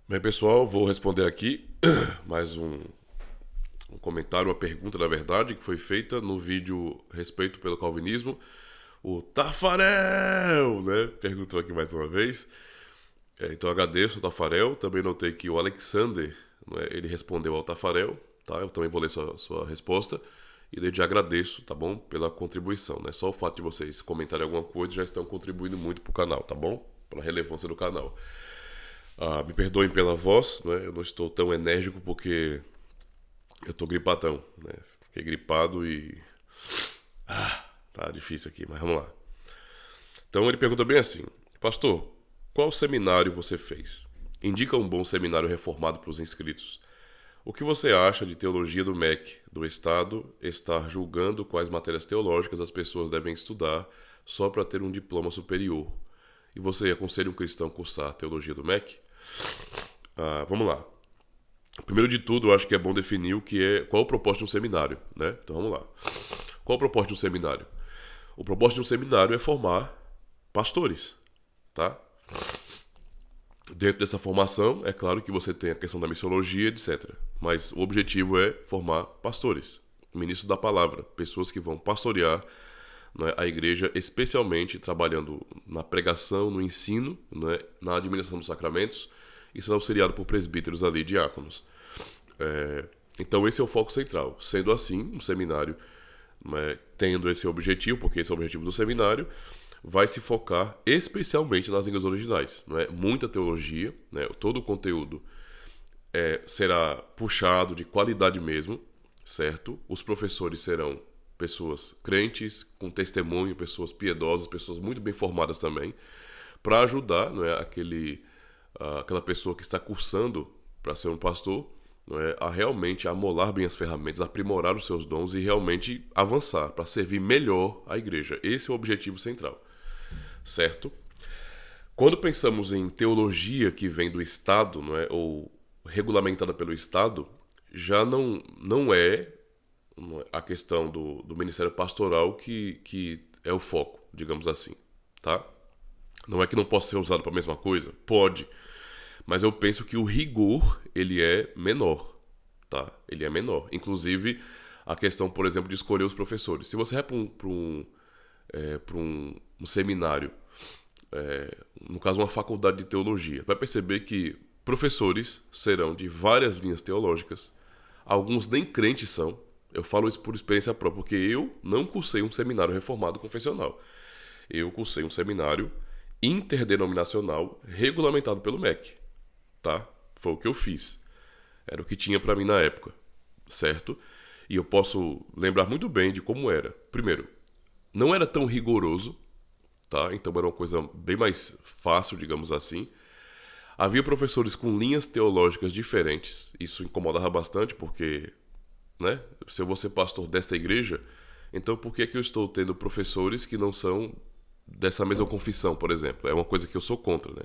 Bem, pessoal, vou responder aqui mais um comentário, uma pergunta, na verdade, que foi feita no vídeo Respeito pelo Calvinismo. O Tafarel, né? Perguntou aqui mais uma vez. Então agradeço ao Tafarel. Também notei que o Alexander, né, ele respondeu ao Tafarel, tá? Eu também vou ler sua resposta. E desde já agradeço, tá bom? Pela contribuição, né? Só o fato de vocês comentarem alguma coisa já estão contribuindo muito pro canal, tá bom? Para a relevância do canal. Me perdoem pela voz, né? Eu não estou tão enérgico porque eu tô gripadão, né? Fiquei gripado e tá difícil aqui, mas vamos lá. Então ele pergunta bem assim: Pastor, qual seminário você fez? Indica um bom seminário reformado para os inscritos. O que você acha de teologia do MEC, do Estado, estar julgando quais matérias teológicas as pessoas devem estudar só para ter um diploma superior? E você aconselha um cristão cursar teologia do MEC? Vamos lá. Primeiro de tudo, eu acho que é bom definir qual é o propósito de um seminário, né? Então vamos lá. Qual é o propósito de um seminário? O propósito de um seminário é formar pastores, tá? Dentro dessa formação, é claro que você tem a questão da missiologia, etc. Mas o objetivo é formar pastores, ministros da palavra, pessoas que vão pastorear, né, a igreja, especialmente trabalhando na pregação, no ensino, né, na administração dos sacramentos, e sendo auxiliado por presbíteros ali, diáconos. Então esse é o foco central. Sendo assim, um seminário, né, tendo esse objetivo, porque esse é o objetivo do seminário, vai se focar especialmente nas línguas originais. Né? Muita teologia, né? Todo o conteúdo será puxado de qualidade mesmo, certo? Os professores serão pessoas crentes, com testemunho, pessoas piedosas, pessoas muito bem formadas também, para ajudar, não é, aquela pessoa que está cursando para ser um pastor, não é, a realmente amolar bem as ferramentas, aprimorar os seus dons e realmente avançar para servir melhor a igreja. Esse é o objetivo central, certo? Quando pensamos em teologia que vem do Estado, não é, ou regulamentada pelo Estado, já não é a questão do ministério pastoral que é o foco, digamos assim, tá? Não é que não possa ser usado para a mesma coisa? Pode. Mas eu penso que o rigor, ele é menor, tá? Ele é menor. Inclusive, a questão, por exemplo, de escolher os professores. Se você vai para um seminário, no caso, uma faculdade de teologia, vai perceber que professores serão de várias linhas teológicas, alguns nem crentes são. Eu falo isso por experiência própria, porque eu não cursei um seminário reformado confessional. Eu cursei um seminário interdenominacional regulamentado pelo MEC, tá? Foi o que eu fiz. Era o que tinha para mim na época, certo? E eu posso lembrar muito bem de como era. Primeiro, não era tão rigoroso, tá? Então era uma coisa bem mais fácil, digamos assim. Havia professores com linhas teológicas diferentes. Isso incomodava bastante porque, né? Se eu vou ser pastor desta igreja, então por que que eu estou tendo professores que não são dessa mesma confissão, por exemplo? É uma coisa que eu sou contra, né?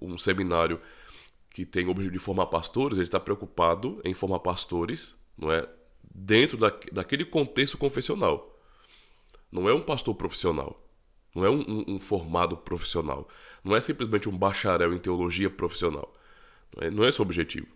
Um seminário que tem o objetivo de formar pastores, ele está preocupado em formar pastores, não é? Dentro daquele contexto confessional. Não é um pastor profissional. Não é um formado profissional. Não é simplesmente um bacharel em teologia profissional. Não é esse o objetivo.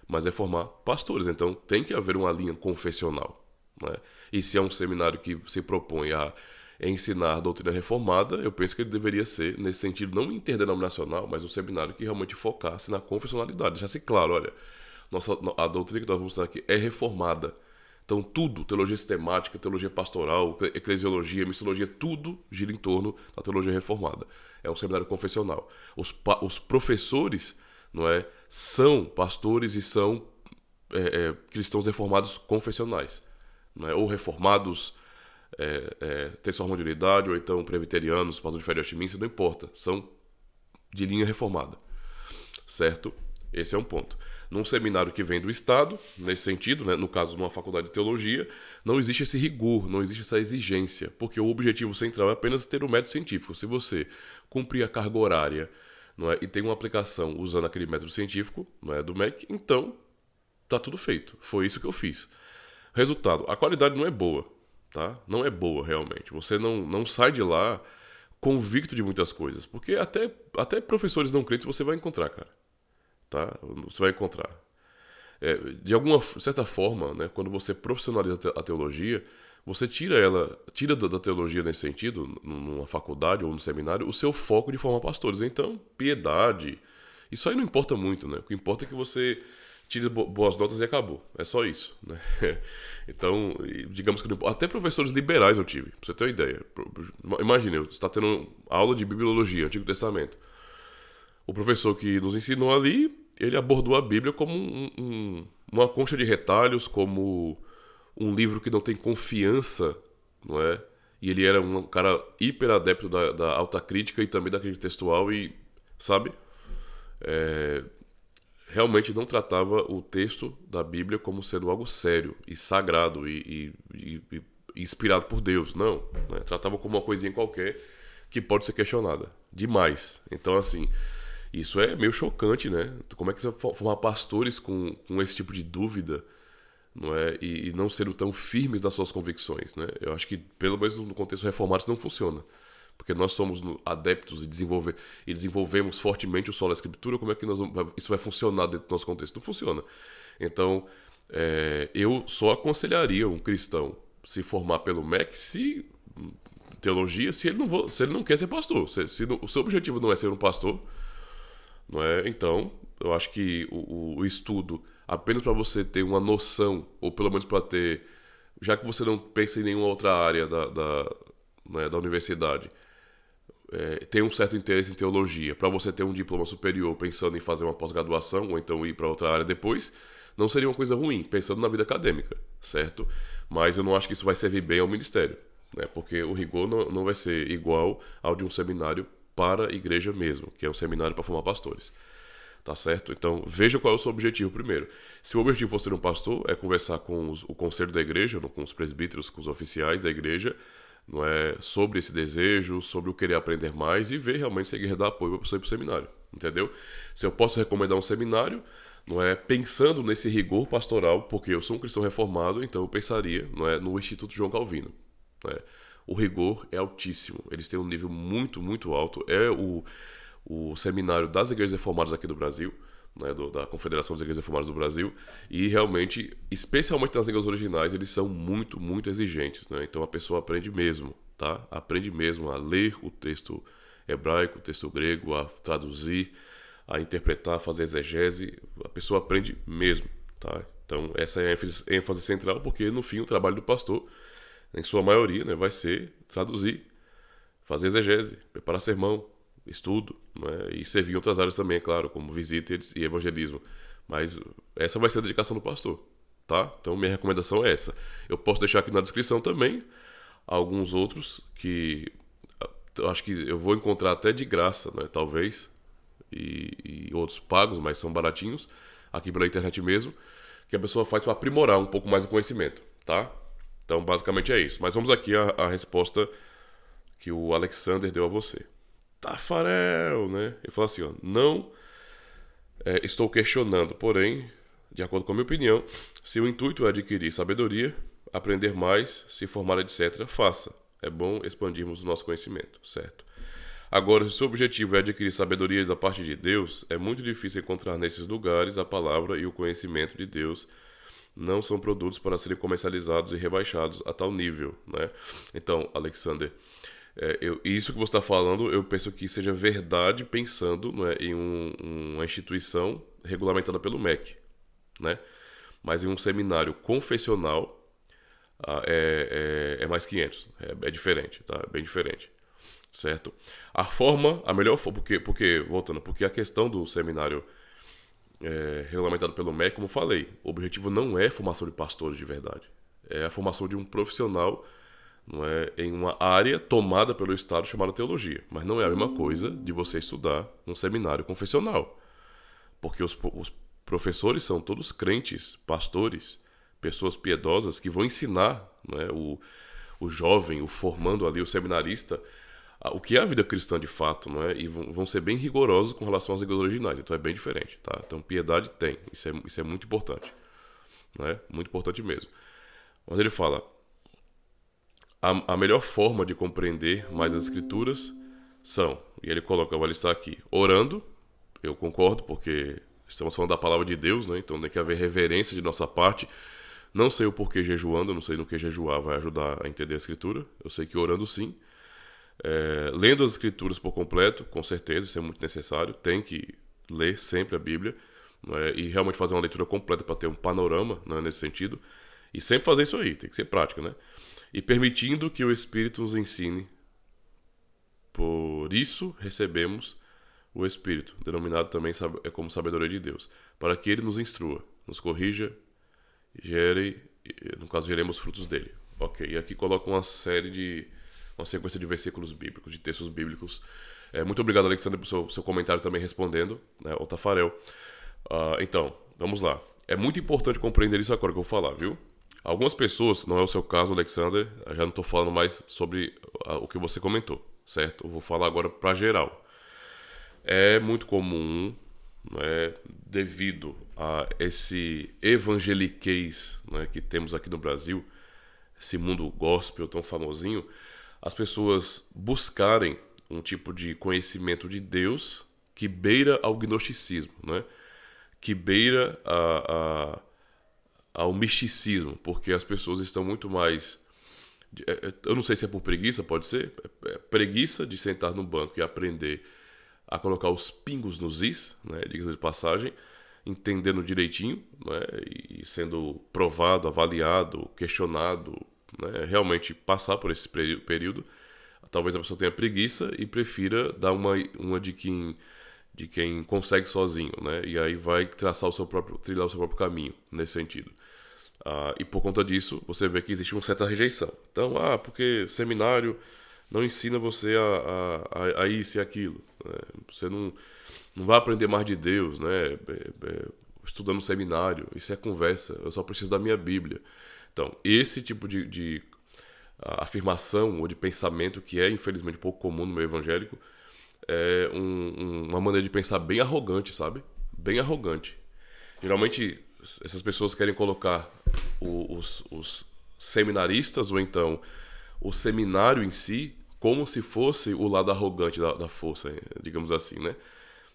Mas é formar pastores. Então tem que haver uma linha confessional. Né? E se é um seminário que se propõe a ensinar a doutrina reformada, eu penso que ele deveria ser, nesse sentido, não interdenominacional, mas um seminário que realmente focasse na confessionalidade. Deixasse claro, olha, a doutrina que nós vamos ensinar aqui é reformada. Então tudo, teologia sistemática, teologia pastoral, eclesiologia, missiologia, tudo gira em torno da teologia reformada. É um seminário confessional. Os professores, não é, são pastores e são cristãos reformados confessionais, não é? Ou reformados transformam de unidade, ou então presbiterianos, pastores de fé de Westminster, não importa. São de linha reformada, certo? Esse é um ponto. Num seminário que vem do Estado, nesse sentido, né, no caso de uma faculdade de teologia, não existe esse rigor, não existe essa exigência, porque o objetivo central é apenas ter o método científico. Se você cumprir a carga horária, não é, e tem uma aplicação usando aquele método científico, não é, do MEC, então tá tudo feito. Foi isso que eu fiz. Resultado, a qualidade não é boa, tá? Não é boa realmente. Você não sai de lá convicto de muitas coisas, porque até professores não crentes você vai encontrar, cara. tá? Você vai encontrar. De alguma certa forma, né, quando você profissionaliza a teologia, você tira da teologia nesse sentido, numa faculdade ou no seminário, o seu foco de formar pastores. Então, piedade, isso aí não importa muito, né? O que importa é que você tire boas notas e acabou. É só isso, né? Então, digamos que até professores liberais eu tive, pra você ter uma ideia. Imagine, você está tendo aula de bibliologia, Antigo Testamento. O professor que nos ensinou ali, ele abordou a Bíblia como uma concha de retalhos, como um livro que não tem confiança, não é? E ele era um cara hiper adepto da alta crítica e também da crítica textual e, sabe? Realmente não tratava o texto da Bíblia como sendo algo sério e sagrado e inspirado por Deus, não. Né? Tratava como uma coisinha qualquer que pode ser questionada. Demais. Então, assim, isso é meio chocante, né? Como é que você vai formar pastores com esse tipo de dúvida, não é? E não sendo tão firmes nas suas convicções, né? Eu acho que, pelo menos no contexto reformado, isso não funciona. Porque nós somos adeptos e desenvolvemos fortemente o solo da escritura, como é que isso vai funcionar dentro do nosso contexto? Não funciona. Então, eu só aconselharia um cristão se formar pelo MEC teologia, se ele não quer ser pastor. Se o seu objetivo não é ser um pastor, não é? Então, eu acho que o estudo, apenas para você ter uma noção, ou pelo menos para ter, já que você não pensa em nenhuma outra área né, da universidade, tem um certo interesse em teologia, para você ter um diploma superior pensando em fazer uma pós-graduação, ou então ir para outra área depois, não seria uma coisa ruim, pensando na vida acadêmica, certo? Mas eu não acho que isso vai servir bem ao ministério, né? Porque o rigor não vai ser igual ao de um seminário para a igreja mesmo, que é um seminário para formar pastores. Tá certo? Então, veja qual é o seu objetivo primeiro. Se o objetivo for ser um pastor, é conversar com o conselho da igreja, com os presbíteros, com os oficiais da igreja, não é, sobre esse desejo, sobre o querer aprender mais e ver realmente se a igreja dá apoio para você ir para o seminário. Entendeu? Se eu posso recomendar um seminário, não é, pensando nesse rigor pastoral, porque eu sou um cristão reformado, então eu pensaria, não é, no Instituto João Calvino. Não é? O rigor é altíssimo. Eles têm um nível muito, muito alto. É o seminário das igrejas reformadas aqui do Brasil, né, da Confederação das Igrejas Reformadas do Brasil, e realmente, especialmente nas línguas originais, eles são muito, muito exigentes, né? Então a pessoa aprende mesmo, tá? Aprende mesmo a ler o texto hebraico, o texto grego, a traduzir, a interpretar, a fazer exegese, a pessoa aprende mesmo, tá? Então essa é a ênfase central, porque no fim o trabalho do pastor, em sua maioria, né, vai ser traduzir, fazer exegese, preparar sermão, estudo, né? E servir em outras áreas também, é claro, como visitas e evangelismo. Mas essa vai ser a dedicação do pastor, tá? Então minha recomendação é essa. Eu posso deixar aqui na descrição também alguns outros que eu acho que eu vou encontrar até de graça, né? Talvez, e outros pagos, mas são baratinhos, aqui pela internet mesmo, que a pessoa faz para aprimorar um pouco mais o conhecimento, tá? Então basicamente é isso. Mas vamos aqui à resposta que o Alexander deu a você. Tafarel, né? Ele falou assim, ó, não estou questionando, porém, de acordo com a minha opinião, se o intuito é adquirir sabedoria, aprender mais, se formar, etc., faça. É bom expandirmos o nosso conhecimento, certo? Agora, se o seu objetivo é adquirir sabedoria da parte de Deus, é muito difícil encontrar nesses lugares a palavra e o conhecimento de Deus não são produtos para serem comercializados e rebaixados a tal nível, né? Então, Alexander, isso que você está falando, eu penso que seja verdade pensando, não é, em uma instituição regulamentada pelo MEC, né? Mas em um seminário confessional é mais 500, é diferente, tá? É bem diferente, certo? A melhor forma, voltando, porque a questão do seminário regulamentado pelo MEC, como eu falei, o objetivo não é a formação de pastores de verdade, é a formação de um profissional, não é, em uma área tomada pelo Estado chamada teologia. Mas não é a mesma coisa de você estudar num seminário confessional. Porque os professores são todos crentes, pastores, pessoas piedosas que vão ensinar, não é, o jovem, o formando ali, o seminarista, o que é a vida cristã de fato, não é? E vão ser bem rigorosos com relação às igrejas originais. Então é bem diferente, tá? Então piedade tem, isso é muito importante, não é? Muito importante mesmo. Mas ele fala: a melhor forma de compreender mais as escrituras e ele coloca, vai listar aqui, orando, eu concordo, porque estamos falando da palavra de Deus, né? Então tem que haver reverência de nossa parte. Não sei o porquê jejuando, não sei no que jejuar vai ajudar a entender a Escritura. Eu sei que orando sim. Lendo as Escrituras por completo, com certeza, isso é muito necessário. Tem que ler sempre a Bíblia, não é? E realmente fazer uma leitura completa para ter um panorama, não é, nesse sentido. E sempre fazer isso aí, tem que ser prática, né? E permitindo que o Espírito nos ensine. Por isso recebemos o Espírito, denominado também como sabedoria de Deus, para que ele nos instrua, nos corrija, no caso, geremos frutos dele. Ok, e aqui coloca uma sequência de versículos bíblicos, de textos bíblicos. Muito obrigado, Alexandre, por seu comentário também respondendo, né, ao Tafarel. Então, vamos lá. É muito importante compreender isso agora que eu vou falar, viu? Algumas pessoas, não é o seu caso, Alexander, já não estou falando mais sobre o que você comentou, certo? Eu vou falar agora para geral. É muito comum, devido a esse evangeliquez, que temos aqui no Brasil, esse mundo gospel tão famosinho, as pessoas buscarem um tipo de conhecimento de Deus que beira ao gnosticismo, que beira ao misticismo, porque as pessoas estão muito mais... Eu não sei se é por preguiça, pode ser. Preguiça de sentar no banco e aprender a colocar os pingos nos is, diga-se de passagem, entendendo direitinho, e sendo provado, avaliado, questionado, realmente passar por esse período. Talvez a pessoa tenha preguiça e prefira dar uma de quem consegue sozinho, e aí vai trilhar o seu próprio caminho nesse sentido. E por conta disso, você vê que existe uma certa rejeição. Então, porque seminário não ensina você a isso e aquilo. Você não vai aprender mais de Deus, estudando seminário. Isso é conversa. Eu só preciso da minha Bíblia. Então, esse tipo de afirmação ou de pensamento que é, infelizmente, pouco comum no meio evangélico, é uma maneira de pensar bem arrogante, sabe? Bem arrogante. Geralmente, essas pessoas querem colocar os seminaristas ou então o seminário em si como se fosse o lado arrogante da força, digamos assim,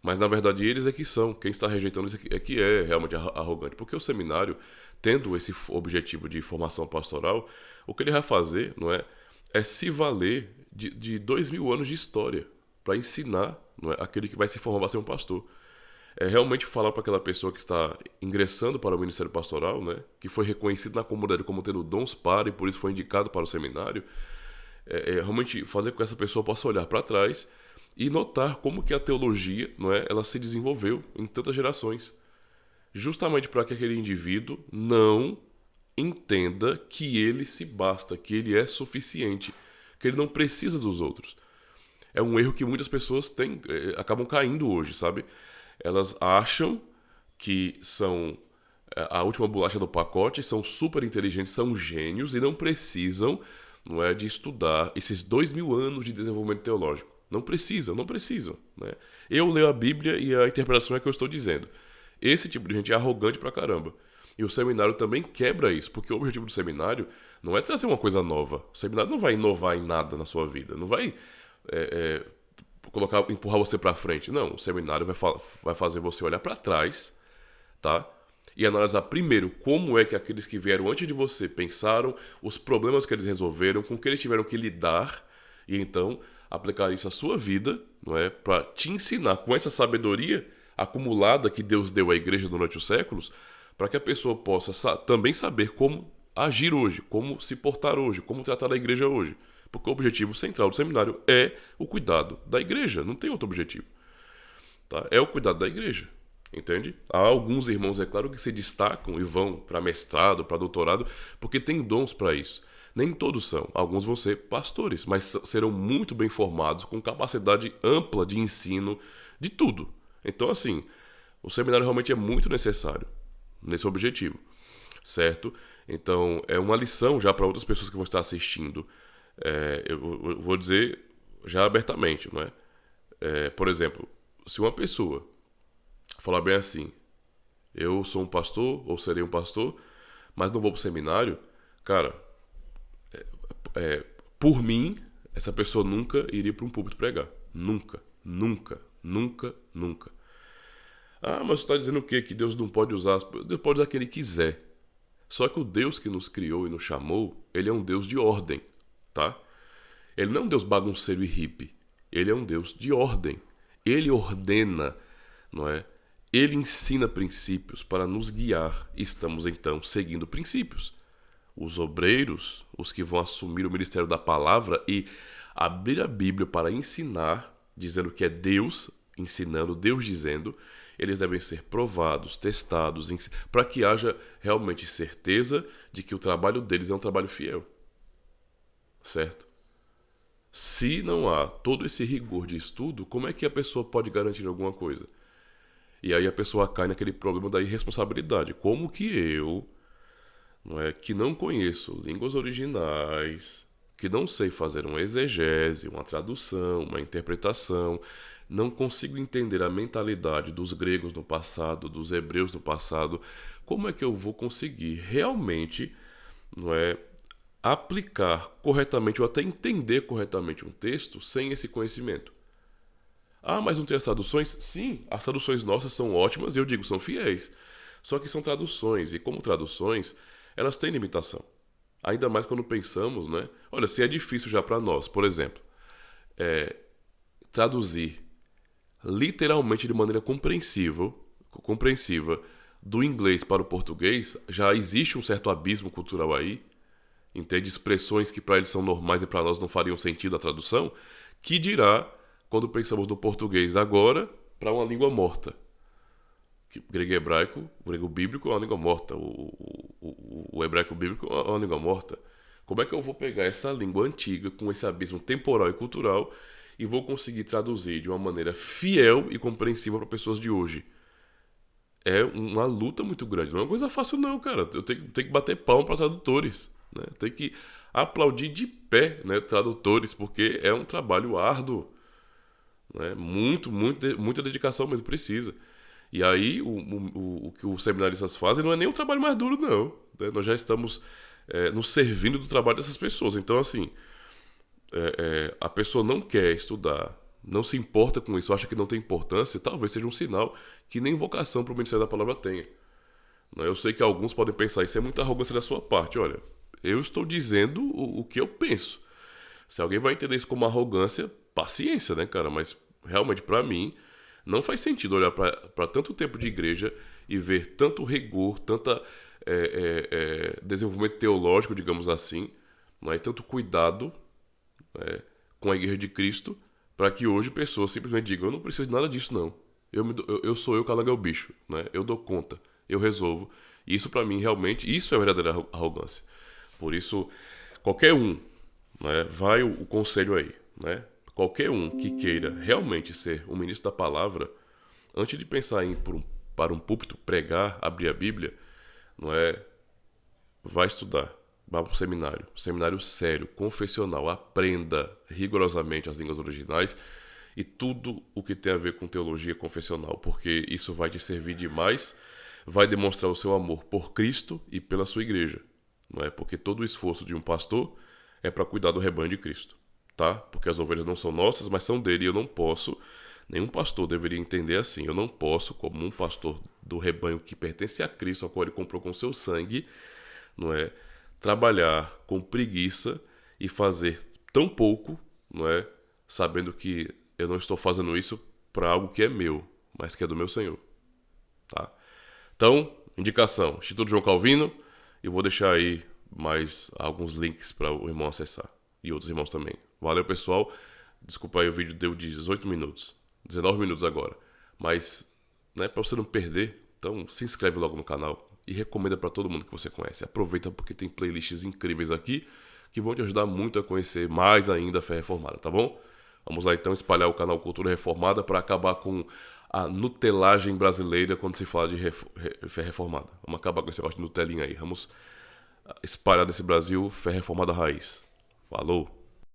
Mas na verdade eles é que são, quem está rejeitando isso é que é realmente arrogante, porque o seminário, tendo esse objetivo de formação pastoral, o que ele vai fazer, é se valer de 2000 anos de história para ensinar, aquele que vai se formar para ser um pastor. É realmente falar para aquela pessoa que está ingressando para o ministério pastoral, que foi reconhecido na comunidade como tendo dons para e por isso foi indicado para o seminário, realmente fazer com que essa pessoa possa olhar para trás e notar como que a teologia, ela se desenvolveu em tantas gerações. Justamente para que aquele indivíduo não entenda que ele se basta, que ele é suficiente, que ele não precisa dos outros. É um erro que muitas pessoas acabam caindo hoje, sabe? Elas acham que são a última bolacha do pacote, são super inteligentes, são gênios e não precisam, de estudar esses 2000 anos de desenvolvimento teológico. Não precisam. Eu leio a Bíblia e a interpretação é que eu estou dizendo. Esse tipo de gente é arrogante pra caramba. E o seminário também quebra isso, porque o objetivo do seminário não é trazer uma coisa nova. O seminário não vai inovar em nada na sua vida, não vai empurrar você pra frente. Não, o seminário vai fazer você olhar pra trás, tá? E analisar primeiro como é que aqueles que vieram antes de você pensaram, os problemas que eles resolveram, com que eles tiveram que lidar, e então aplicar isso à sua vida, para te ensinar com essa sabedoria acumulada que Deus deu à igreja durante os séculos, para que a pessoa possa também saber como agir hoje, como se portar hoje, como tratar a igreja hoje. Porque o objetivo central do seminário é o cuidado da igreja, não tem outro objetivo. Tá? É o cuidado da igreja, entende? Há alguns irmãos, é claro, que se destacam e vão para mestrado, para doutorado, porque têm dons para isso. Nem todos são. Alguns vão ser pastores, mas serão muito bem formados, com capacidade ampla de ensino, de tudo. Então, assim, o seminário realmente é muito necessário nesse objetivo, certo? Então, é uma lição já para outras pessoas que vão estar assistindo. Eu vou dizer já abertamente, por exemplo, se uma pessoa falar bem assim, eu sou um pastor ou serei um pastor, mas não vou para o seminário, cara, por mim, essa pessoa nunca iria para um púlpito pregar. Nunca, nunca, nunca, nunca. Ah, mas você está dizendo o quê? Que Deus não pode usar Deus pode usar quem ele quiser. Só que o Deus que nos criou e nos chamou, ele é um Deus de ordem, tá? Ele não é um Deus bagunceiro e hippie. Ele é um Deus de ordem. Ele ordena, não é? Ele ensina princípios para nos guiar. E estamos então seguindo princípios. Os obreiros, os que vão assumir o ministério da palavra e abrir a Bíblia para ensinar, dizendo que é Deus ensinando, Deus dizendo, eles devem ser provados, testados, para que haja realmente certeza de que o trabalho deles é um trabalho fiel. Certo? Se não há todo esse rigor de estudo, como é que a pessoa pode garantir alguma coisa? E aí a pessoa cai naquele problema da irresponsabilidade. Como que eu, não é, que não conheço línguas originais, que não sei fazer uma exegese, uma tradução, uma interpretação, não consigo entender a mentalidade dos gregos no passado, dos hebreus no passado, como é que eu vou conseguir realmente, não é, aplicar corretamente ou até entender corretamente um texto sem esse conhecimento? Ah, mas não tem as traduções? Sim, as traduções nossas são ótimas e eu digo, são fiéis. Só que são traduções, e como traduções, elas têm limitação. Ainda mais quando pensamos, né? Olha, se é difícil já para nós, por exemplo, traduzir literalmente de maneira compreensiva do inglês para o português, já existe um certo abismo cultural aí, entende? Expressões que para eles são normais e para nós não fariam sentido a tradução, que dirá quando pensamos no português agora para uma língua morta. Grego e hebraico, o grego bíblico é uma língua morta, o hebraico bíblico é uma língua morta. Como é que eu vou pegar essa língua antiga com esse abismo temporal e cultural e vou conseguir traduzir de uma maneira fiel e compreensiva para pessoas de hoje? É uma luta muito grande, não é uma coisa fácil não, cara. Eu tenho que bater palma para tradutores, né? Tem que aplaudir de pé, né, tradutores, porque é um trabalho árduo, né? Muita dedicação mesmo precisa. E aí, o que os seminaristas fazem não é nem um trabalho mais duro, não, né? Nós já estamos nos servindo do trabalho dessas pessoas. Então, assim, a pessoa não quer estudar, não se importa com isso, acha que não tem importância, talvez seja um sinal que nem vocação para o Ministério da Palavra tenha. Né? Eu sei que alguns podem pensar, isso é muita arrogância da sua parte. Olha, eu estou dizendo o que eu penso. Se alguém vai entender isso como arrogância, paciência, né, cara? Mas, realmente, para mim, não faz sentido olhar para tanto tempo de igreja e ver tanto rigor, tanta desenvolvimento teológico, digamos assim, não é? Tanto cuidado, né, com a igreja de Cristo, para que hoje pessoas simplesmente digam, eu não preciso de nada disso, não. Eu sou eu, calango é o bicho, né? Eu dou conta, eu resolvo. E isso, para mim, realmente, isso é verdadeira arrogância. Por isso, qualquer um, né, vai o conselho aí, né? Qualquer um que queira realmente ser um ministro da palavra, antes de pensar em ir para um púlpito pregar, abrir a Bíblia, não é? Vai estudar, vá para um seminário sério, confessional, aprenda rigorosamente as línguas originais e tudo o que tem a ver com teologia confessional, porque isso vai te servir demais, vai demonstrar o seu amor por Cristo e pela sua igreja, não é? Porque todo o esforço de um pastor é para cuidar do rebanho de Cristo, tá? Porque as ovelhas não são nossas, mas são dele, e eu não posso, nenhum pastor deveria entender assim, eu não posso, como um pastor do rebanho que pertence a Cristo, ao qual ele comprou com seu sangue, não é, trabalhar com preguiça e fazer tão pouco, não é, sabendo que eu não estou fazendo isso para algo que é meu, mas que é do meu Senhor, tá? Então, indicação, Instituto João Calvino, eu vou deixar aí mais alguns links para o irmão acessar e outros irmãos também. Valeu, pessoal. Desculpa aí, o vídeo deu 18 minutos, 19 minutos agora, mas, né, para você não perder, então se inscreve logo no canal e recomenda para todo mundo que você conhece. Aproveita porque tem playlists incríveis aqui que vão te ajudar muito a conhecer mais ainda a Fé Reformada, tá bom? Vamos lá então espalhar o canal Cultura Reformada para acabar com a nutelagem brasileira quando se fala de Fé Reformada. Vamos acabar com esse negócio de nutelinha aí. Vamos espalhar nesse Brasil Fé Reformada raiz. Falou!